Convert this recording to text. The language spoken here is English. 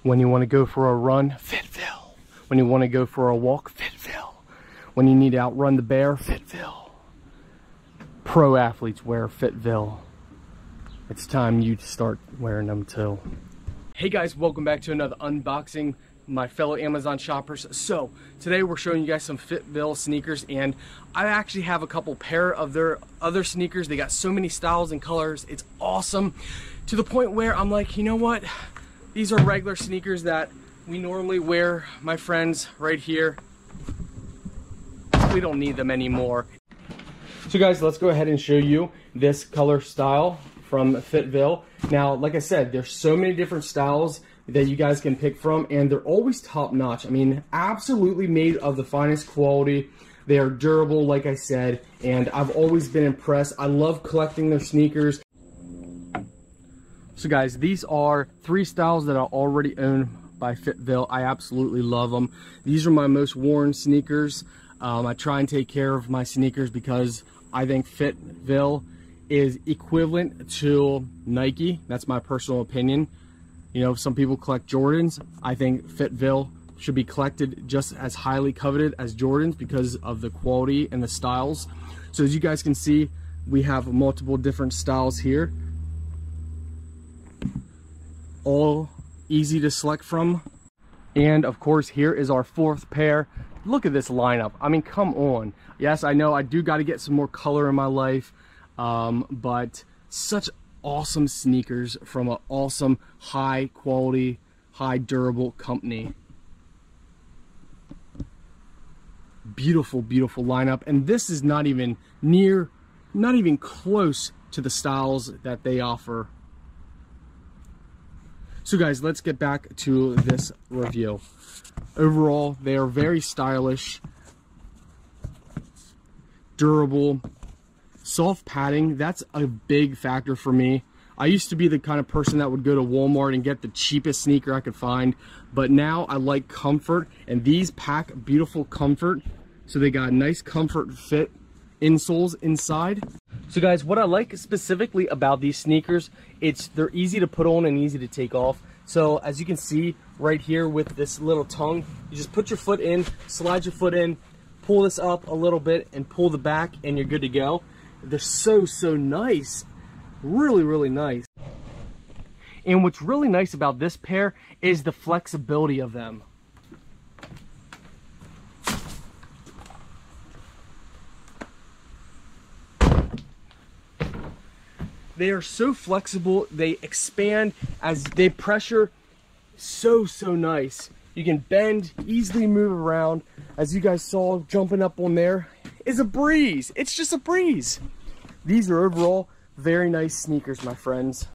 When you want to go for a run, FitVille. When you want to go for a walk, FitVille. When you need to outrun the bear, FitVille. Pro athletes wear FitVille. It's time you start wearing them too. Hey guys, welcome back to another unboxing, my fellow Amazon shoppers. So today we're showing you guys some FitVille sneakers, and I actually have a couple pair of their other sneakers. They got so many styles and colors. It's awesome, to the point where I'm like, you know what? These are regular sneakers that we normally wear, my friends, right here. We don't need them anymore. So guys, let's go ahead and show you this color style from FitVille. Now, like I said, there's so many different styles that you guys can pick from, and they're always top notch. I mean, absolutely made of the finest quality. They are durable, like I said, and I've always been impressed. I love collecting their sneakers. So guys, these are 3 styles that I already own by FitVille. I absolutely love them. These are my most worn sneakers. I try and take care of my sneakers because I think FitVille is equivalent to Nike. That's my personal opinion. You know, some people collect Jordans. I think FitVille should be collected just as highly coveted as Jordans because of the quality and the styles. So as you guys can see, we have multiple different styles here, all easy to select from. And of course, here is our 4th pair. Look at this lineup. I mean, come on. Yes, I know I do got to get some more color in my life, but such awesome sneakers from an awesome, high quality, high durable company. Beautiful, beautiful lineup. And this is not even close to the styles that they offer. So guys, let's get back to this review. Overall, they are very stylish, durable, soft padding. That's a big factor for me. I used to be the kind of person that would go to Walmart and get the cheapest sneaker I could find, but now I like comfort, and these pack beautiful comfort. So they got nice comfort fit insoles inside. So guys, what I like specifically about these sneakers, they're easy to put on and easy to take off. So as you can see right here with this little tongue, you just put your foot in, slide your foot in, pull this up a little bit and pull the back, and you're good to go. They're so nice. Really, really nice. And what's really nice about this pair is the flexibility of them. They are so flexible, they expand as they pressure. So nice. You can bend, easily move around. As you guys saw, jumping up on there is a breeze. It's just a breeze. These are overall very nice sneakers, my friends.